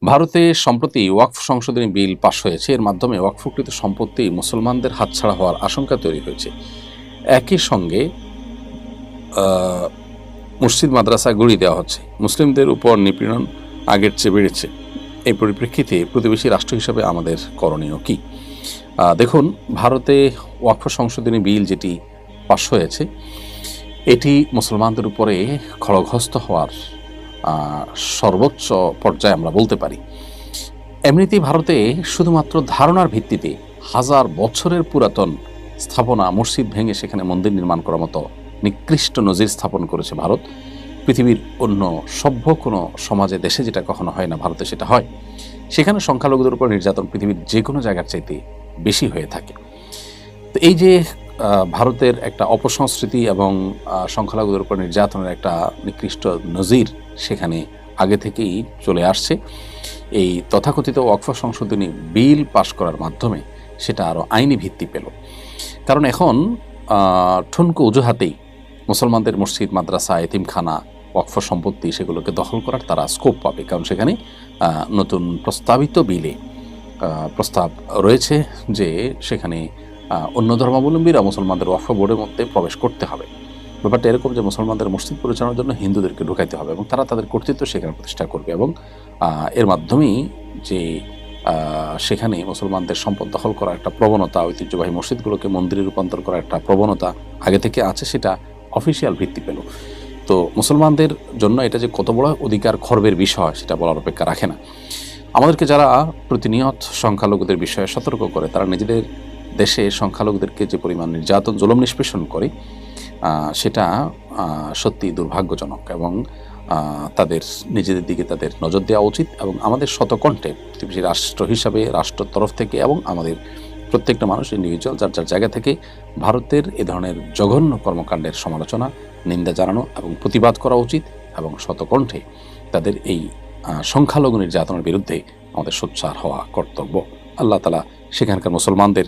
ভারতে সম্প্রতি ওয়াকফ সংশোধনী বিল পাশ হয়েছে। এর মাধ্যমে ওয়াকফকৃত সম্পত্তি মুসলমানদের হাতছাড়া হওয়ার আশঙ্কা তৈরি হয়েছে। একই সঙ্গে মসজিদ মাদ্রাসা গুঁড়িয়ে দেওয়া হচ্ছে। মুসলিমদের উপর নিপীড়ন আগের চেয়ে বেড়েছে। এই পরিপ্রেক্ষিতে প্রতিবেশী রাষ্ট্র হিসেবে আমাদের করণীয় কি? দেখুন, ভারতে ওয়াকফ সংশোধনী বিল যেটি পাশ হয়েছে, এটি মুসলমানদের উপরে খড়গহস্ত হওয়ার সর্বোচ্চ পর্যায়ে আমরা বলতে পারি। এমনিতেই ভারতে শুধুমাত্র ধারণার ভিত্তিতে হাজার বছরের পুরাতন স্থাপনা মসজিদ ভেঙে সেখানে মন্দির নির্মাণ করার মতো নিকৃষ্ট নজির স্থাপন করেছে ভারত। পৃথিবীর অন্য সভ্য কোনো সমাজে দেশে যেটা কখনো হয় না, ভারতে সেটা হয়। সেখানে সংখ্যালঘুদের উপর নির্যাতন পৃথিবীর যে কোনো জায়গার চাইতে বেশি হয়ে থাকে। তো এই যে ভারতের একটা অপসংস্কৃতি এবং সংখ্যালঘুদের উপর নির্যাতনের একটা নিকৃষ্ট নজির সেখানে আগে থেকেই চলে আসছে। এই তথাকথিত ওয়াকফ সংশোধনী বিল পাশ করার মাধ্যমে সেটা আরও আইনি ভিত্তি পেল। কারণ এখন ঠুনকো অজুহাতেই মুসলমানদের মসজিদ, মাদ্রাসা, এতিমখানা, ওয়াকফ সম্পত্তি সেগুলোকে দখল করার তারা স্কোপ পাবে। কারণ সেখানে নতুন প্রস্তাবিত বিলে প্রস্তাব রয়েছে যে সেখানে অন্য ধর্মাবলম্বীরা মুসলমানদের ওয়াকফ বোর্ডের মধ্যে প্রবেশ করতে হবে। ব্যাপারটা এরকম যে মুসলমানদের মসজিদ পরিচালনার জন্য হিন্দুদেরকে ঢুকাইতে হবে এবং তারা তাদের কর্তৃত্ব সেখানে প্রতিষ্ঠা করবে এবং এর মাধ্যমেই যে সেখানে মুসলমানদের সম্পদ দখল করার একটা প্রবণতা, ঐতিহ্যবাহী মসজিদগুলোকে মন্দিরে রূপান্তর করার একটা প্রবণতা আগে থেকে আছে, সেটা অফিসিয়াল ভিত্তি পেল। তো মুসলমানদের জন্য এটা যে কত বড় অধিকার খর্বের বিষয় সেটা বলার অপেক্ষা রাখে না। আমাদেরকে যারা প্রতিনিয়ত সংখ্যালঘুদের বিষয়ে সতর্ক করে, তারা নিজেদের দেশে সংখ্যালঘুদেরকে যে পরিমাণ নির্যাতন, জুলুম নিষ্পেষণ করে সেটা সত্যি দুর্ভাগ্যজনক এবং তাদের নিজেদের দিকে তাদের নজর দেওয়া উচিত। এবং আমাদের শতকণ্ঠে পৃথিবীর রাষ্ট্র হিসাবে, রাষ্ট্রের তরফ থেকে এবং আমাদের প্রত্যেকটা মানুষ ইন্ডিভিজুয়াল যার যার জায়গা থেকে ভারতের এ ধরনের জঘন্য কর্মকাণ্ডের সমালোচনা, নিন্দা জানানো এবং প্রতিবাদ করা উচিত এবং শতকণ্ঠে তাদের এই সংখ্যালঘু নির্যাতনের বিরুদ্ধে আমাদের সোচ্চার হওয়া কর্তব্য। আল্লাহ তাআলা সেখানকার মুসলমানদের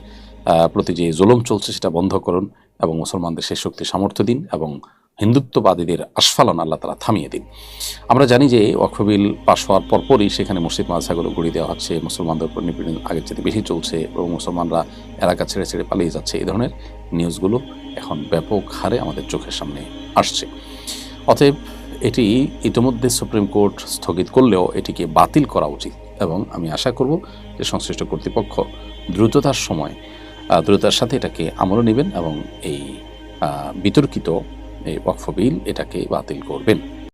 প্রতি যে জুলুম চলছে সেটা বন্ধ করুন এবং মুসলমানদের সেই শক্তি সামর্থ্য দিন এবং হিন্দুত্ববাদীদের আস্ফালন আল্লাহ তাআলা থামিয়ে দিন। আমরা জানি যে ওয়াকফ বিল পাশ হওয়ার পরপরই সেখানে মসজিদ মাদ্রাসাগুলো গুঁড়িয়ে দেওয়া হচ্ছে, মুসলমানদের উপর নিপীড়ন আগের চেয়ে বেশি চলছে এবং মুসলমানরা এলাকা ছেড়ে ছেড়ে পালিয়ে যাচ্ছে। এই ধরনের নিউজগুলো এখন ব্যাপক হারে আমাদের চোখের সামনে আসছে। অতএব এটি ইতিমধ্যে সুপ্রিম কোর্ট স্থগিত করলেও এটিকে বাতিল করা উচিত এবং আমি আশা করব যে সংশ্লিষ্ট কর্তৃপক্ষ দ্রুততার সাথে এটাকে আমলে নেবেন এবং এই বিতর্কিত এই ওয়াকফ বিল এটাকে বাতিল করবেন।